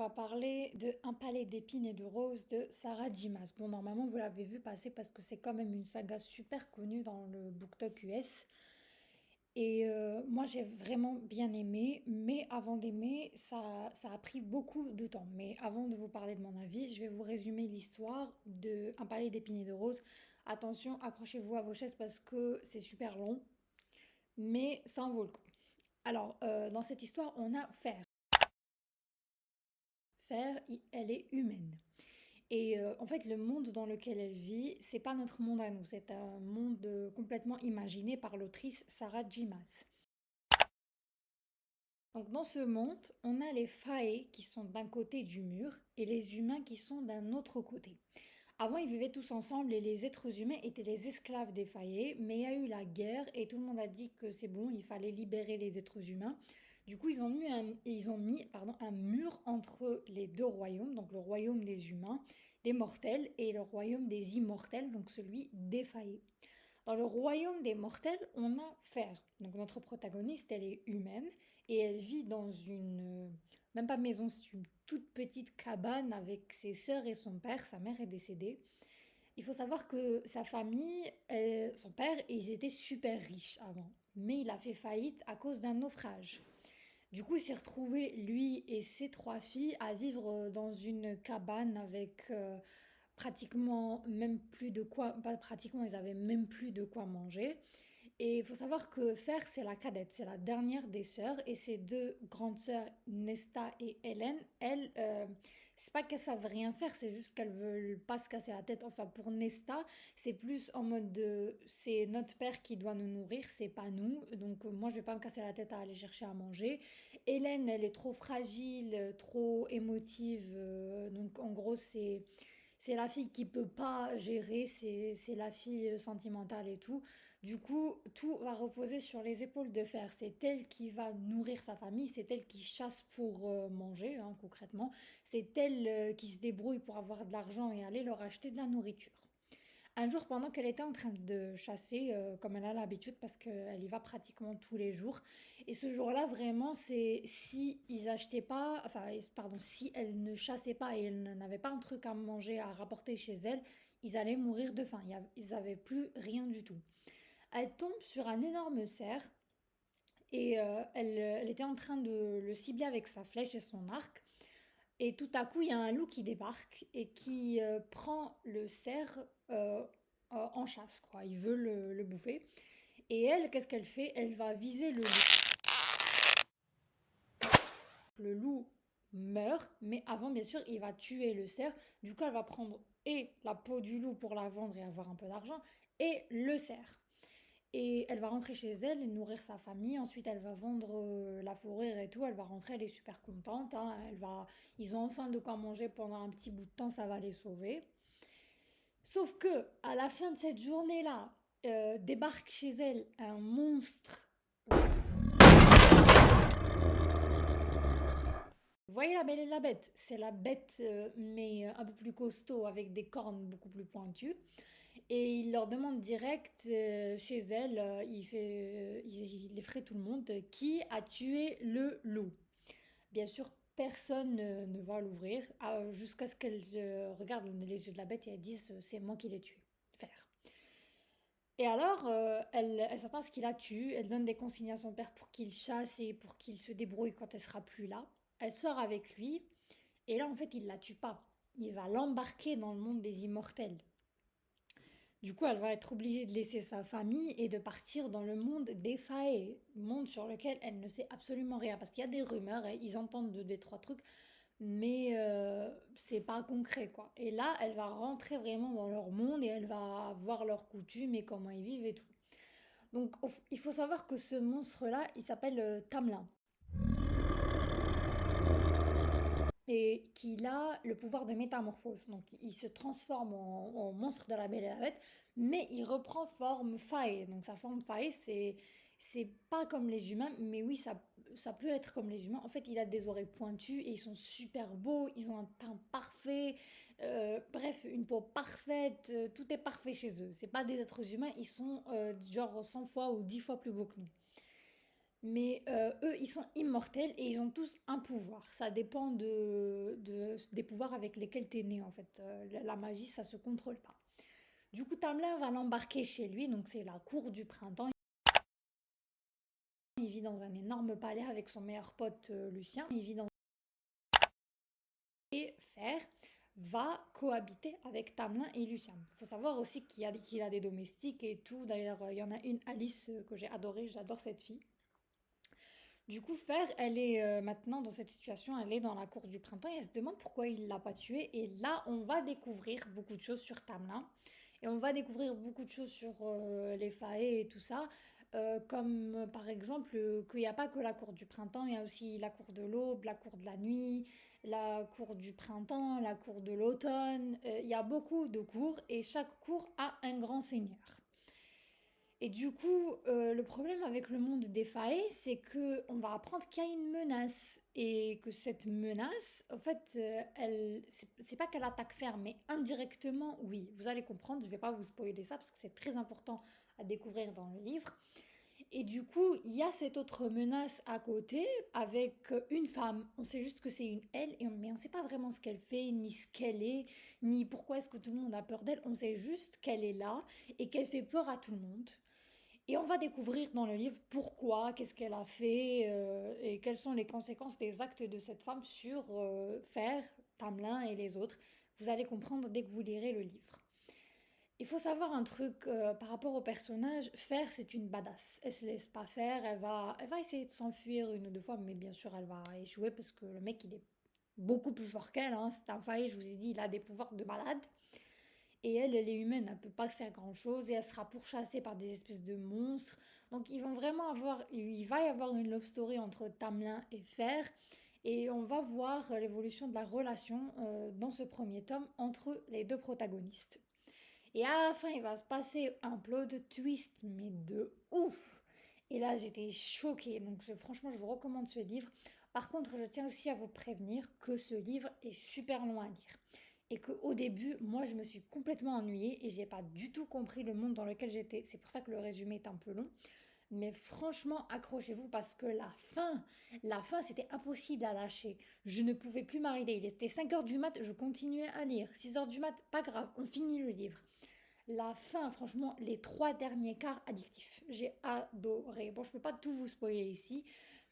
va parler de Un palais d'épines et de roses de Sarah J. Maas. Bon, normalement, vous l'avez vu passer parce que c'est quand même une saga super connue dans le BookTok US. Moi, j'ai vraiment bien aimé, mais avant d'aimer, ça a pris beaucoup de temps. Mais avant de vous parler de mon avis, je vais vous résumer l'histoire de Un palais d'épines et de roses. Attention, accrochez-vous à vos chaises parce que c'est super long, mais ça en vaut le coup. Alors, dans cette histoire, on a Fer. Elle est humaine. En fait, le monde dans lequel elle vit, c'est pas notre monde à nous, c'est un monde complètement imaginé par l'autrice Sarah J. Maas. Donc dans ce monde, on a les Fae qui sont d'un côté du mur et les humains qui sont d'un autre côté. Avant, ils vivaient tous ensemble et les êtres humains étaient les esclaves des Fae, mais il y a eu la guerre et tout le monde a dit que c'est bon, il fallait libérer les êtres humains. Du coup, ils ont mis un mur entre les deux royaumes, donc le royaume des humains, des mortels, et le royaume des immortels, donc celui des Fae. Dans le royaume des mortels, on a Fer. Donc notre protagoniste, elle est humaine et elle vit dans même pas maison, c'est une toute petite cabane avec ses sœurs et son père. Sa mère est décédée. Il faut savoir que sa famille, son père, ils étaient super riches avant. Mais il a fait faillite à cause d'un naufrage. Du coup, il s'est retrouvé, lui et ses trois filles, à vivre dans une cabane avec pratiquement même plus de quoi, pas pratiquement, ils avaient même plus de quoi manger. Et il faut savoir que Fer, c'est la cadette, c'est la dernière des sœurs. Et ses deux grandes sœurs, Nesta et Hélène, elles, c'est pas qu'elles savent rien faire, c'est juste qu'elles veulent pas se casser la tête. Enfin, pour Nesta, c'est plus en mode de c'est notre père qui doit nous nourrir, c'est pas nous. Donc, moi, je vais pas me casser la tête à aller chercher à manger. Hélène, elle est trop fragile, trop émotive. Donc, en gros, c'est la fille qui peut pas gérer, c'est la fille sentimentale et tout. Du coup, tout va reposer sur les épaules de Fer. C'est elle qui va nourrir sa famille, c'est elle qui chasse pour manger, hein, concrètement. C'est elle qui se débrouille pour avoir de l'argent et aller leur acheter de la nourriture. Un jour, pendant qu'elle était en train de chasser, comme elle a l'habitude, parce qu'elle y va pratiquement tous les jours, et ce jour-là, vraiment, c'est si ils achetaient pas, enfin, pardon, si elle ne chassait pas et elle n'avait pas un truc à manger, à rapporter chez elle, ils allaient mourir de faim. Ils avaient plus rien du tout. Elle tombe sur un énorme cerf et elle était en train de le cibler avec sa flèche et son arc. Et tout à coup, il y a un loup qui débarque et qui prend le cerf en chasse, quoi. Il veut le bouffer. Et elle, qu'est-ce qu'elle fait? Elle va viser le loup. Le loup meurt, mais avant, bien sûr, il va tuer le cerf. Du coup, elle va prendre et la peau du loup pour la vendre et avoir un peu d'argent, et le cerf. Et elle va rentrer chez elle et nourrir sa famille. Ensuite, elle va vendre la fourrure et tout. Elle va rentrer, elle est super contente, hein. Ils ont enfin de quoi manger pendant un petit bout de temps, ça va les sauver. Sauf que, à la fin de cette journée-là, débarque chez elle un monstre. Vous voyez la Belle et la Bête? C'est la bête, mais un peu plus costaud, avec des cornes beaucoup plus pointues. Et il leur demande direct chez elle, il effraie tout le monde, qui a tué le loup. Bien sûr, personne ne va l'ouvrir jusqu'à ce qu'elle regarde les yeux de la bête et elle dise c'est moi qui l'ai tué. Faire. Et alors, elle s'attend à ce qu'il la tue, elle donne des consignes à son père pour qu'il chasse et pour qu'il se débrouille quand elle sera plus là. Elle sort avec lui et là en fait il la tue pas. Il va l'embarquer dans le monde des immortels. Du coup, elle va être obligée de laisser sa famille et de partir dans le monde des Fae, monde sur lequel elle ne sait absolument rien. Parce qu'il y a des rumeurs, et ils entendent des trois trucs, mais c'est pas concret, quoi. Et là, elle va rentrer vraiment dans leur monde et elle va voir leurs coutumes et comment ils vivent et tout. Donc, il faut savoir que ce monstre-là, il s'appelle Tamlin. Et qu'il a le pouvoir de métamorphose. Donc il se transforme en monstre de la Belle et la Bête, mais il reprend forme fae. Donc sa forme fae, c'est pas comme les humains, mais oui, ça peut être comme les humains. En fait, il a des oreilles pointues et ils sont super beaux, ils ont un teint parfait, bref, une peau parfaite, tout est parfait chez eux. C'est pas des êtres humains, ils sont genre 100 fois ou 10 fois plus beaux que nous. Mais eux, ils sont immortels et ils ont tous un pouvoir. Ça dépend des pouvoirs avec lesquels tu es né en fait. La magie, ça se contrôle pas. Du coup, Tamlin va l'embarquer chez lui, donc c'est la cour du printemps. Il vit dans un énorme palais avec son meilleur pote Lucien. Il vit dans et Fer va cohabiter avec Tamlin et Lucien. Il faut savoir aussi qu'il a des domestiques et tout. D'ailleurs, il y en a une, Alice, que j'ai adorée. J'adore cette fille. Du coup, Fer, elle est maintenant dans cette situation, elle est dans la cour du printemps et elle se demande pourquoi il l'a pas tuée. Et là, on va découvrir beaucoup de choses sur Tamlin. Et on va découvrir beaucoup de choses sur les Fae et tout ça. Comme par exemple qu'il n'y a pas que la cour du printemps, il y a aussi la cour de l'aube, la cour de la nuit, la cour du printemps, la cour de l'automne. Il y a beaucoup de cours et chaque cour a un grand seigneur. Et du coup, le problème avec le monde des failles, c'est que on va apprendre qu'il y a une menace et que cette menace, en fait, c'est pas qu'elle attaque ferme, mais indirectement, oui. Vous allez comprendre. Je vais pas vous spoiler ça parce que c'est très important à découvrir dans le livre. Et du coup, il y a cette autre menace à côté avec une femme. On sait juste que c'est une elle, mais on ne sait pas vraiment ce qu'elle fait, ni ce qu'elle est, ni pourquoi est-ce que tout le monde a peur d'elle. On sait juste qu'elle est là et qu'elle fait peur à tout le monde. Et on va découvrir dans le livre pourquoi, qu'est-ce qu'elle a fait et quelles sont les conséquences des actes de cette femme sur Fer, Tamlin et les autres. Vous allez comprendre dès que vous lirez le livre. Il faut savoir un truc par rapport au personnage. Fer, c'est une badass. Elle se laisse pas faire. Elle va essayer de s'enfuir une ou deux fois, mais bien sûr, elle va échouer parce que le mec, il est beaucoup plus fort qu'elle. Hein. C'est un failli, je vous ai dit, il a des pouvoirs de malade. Et elle, elle est humaine, elle peut pas faire grand-chose et elle sera pourchassée par des espèces de monstres. Donc il va y avoir une love story entre Tamlin et Fer. Et on va voir l'évolution de la relation dans ce premier tome entre les deux protagonistes. Et à la fin, il va se passer un plot de twist, mais de ouf. Et là, j'étais choquée. Donc, franchement, je vous recommande ce livre. Par contre, je tiens aussi à vous prévenir que ce livre est super long à lire. Et qu'au début, moi, je me suis complètement ennuyée et j'ai pas du tout compris le monde dans lequel j'étais. C'est pour ça que le résumé est un peu long. Mais franchement, accrochez-vous parce que la fin, c'était impossible à lâcher. Je ne pouvais plus m'arrêter. Il était 5 heures du mat, je continuais à lire. 6 heures du mat, pas grave, on finit le livre. La fin, franchement, les 3 derniers quarts addictifs. J'ai adoré. Bon, je peux pas tout vous spoiler ici,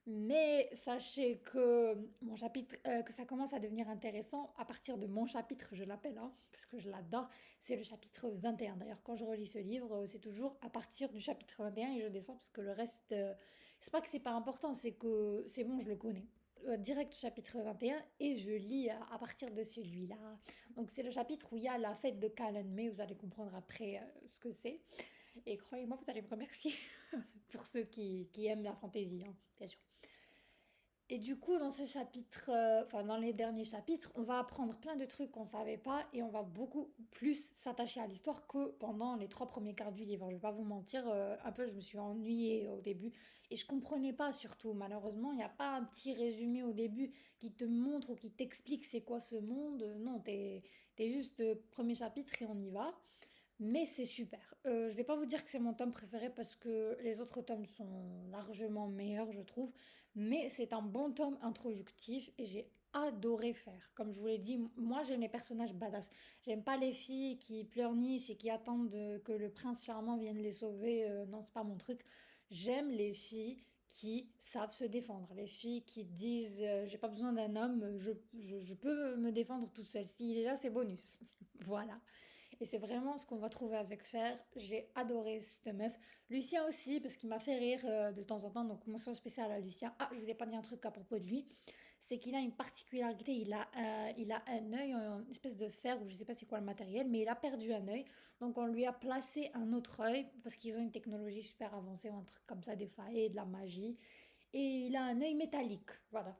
mais sachez que mon chapitre, que ça commence à devenir intéressant à partir de mon chapitre, je l'appelle, hein, parce que je l'adore. C'est le chapitre 21. D'ailleurs, quand je relis ce livre, c'est toujours à partir du chapitre 21 et je descends parce que le reste, c'est pas que c'est pas important, c'est que c'est bon, je le connais. Direct au chapitre 21 et je lis à partir de celui-là. Donc c'est le chapitre où il y a la fête de Callan May, vous allez comprendre après ce que c'est. Et croyez-moi, vous allez me remercier pour ceux qui aiment la fantaisie, hein, bien sûr. Et du coup, dans ce chapitre, enfin dans les derniers chapitres, on va apprendre plein de trucs qu'on savait pas et on va beaucoup plus s'attacher à l'histoire que pendant les 3 premiers quarts du livre. Je vais pas vous mentir, un peu je me suis ennuyée au début et je comprenais pas surtout. Malheureusement, il n'y a pas un petit résumé au début qui te montre ou qui t'explique c'est quoi ce monde. Non, t'es juste premier chapitre et on y va. Mais c'est super. Je vais pas vous dire que c'est mon tome préféré parce que les autres tomes sont largement meilleurs, je trouve. Mais c'est un bon tome introductif et j'ai adoré faire. Comme je vous l'ai dit, moi j'aime les personnages badass. J'aime pas les filles qui pleurnichent et qui attendent que le prince charmant vienne les sauver. Non, c'est pas mon truc. J'aime les filles qui savent se défendre. Les filles qui disent j'ai pas besoin d'un homme, je peux me défendre toute seule. S'il est là, c'est bonus. Voilà. Et c'est vraiment ce qu'on va trouver avec Fer. J'ai adoré cette meuf. Lucien aussi, parce qu'il m'a fait rire de temps en temps. Donc, mention spéciale à Lucien. Ah, je vous ai pas dit un truc à propos de lui. C'est qu'il a une particularité. Il a un œil, une espèce de fer, ou je sais pas c'est quoi le matériel, mais il a perdu un œil. Donc, on lui a placé un autre œil, parce qu'ils ont une technologie super avancée, ou un truc comme ça, des failles, de la magie. Et il a un œil métallique. Voilà.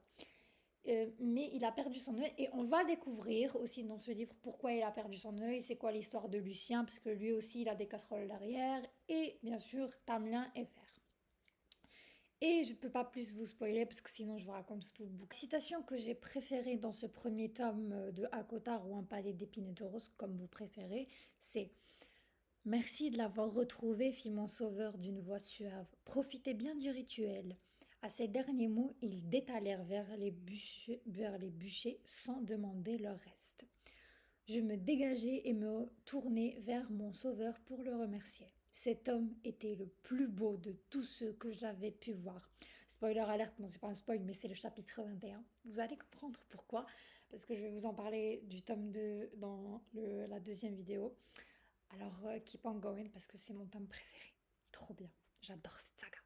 Mais il a perdu son œil et on va découvrir aussi dans ce livre pourquoi il a perdu son œil, c'est quoi l'histoire de Lucien, parce que lui aussi il a des casseroles derrière, et bien sûr Tamelin et Fer. Et je peux pas plus vous spoiler parce que sinon je vous raconte tout le bouc. Citation que j'ai préférée dans ce premier tome de Akotar ou Un palais d'épines et de roses, comme vous préférez, c'est Merci de l'avoir retrouvé, fit mon sauveur d'une voix suave. Profitez bien du rituel. À ces derniers mots, ils détalèrent vers les bûchers sans demander leur reste. Je me dégageai et me tournai vers mon sauveur pour le remercier. Cet homme était le plus beau de tous ceux que j'avais pu voir. Spoiler alerte, bon c'est pas un spoil mais c'est le chapitre 21. Vous allez comprendre pourquoi, parce que je vais vous en parler du tome 2 dans la deuxième vidéo. Alors keep on going parce que c'est mon tome préféré. Trop bien, j'adore cette saga.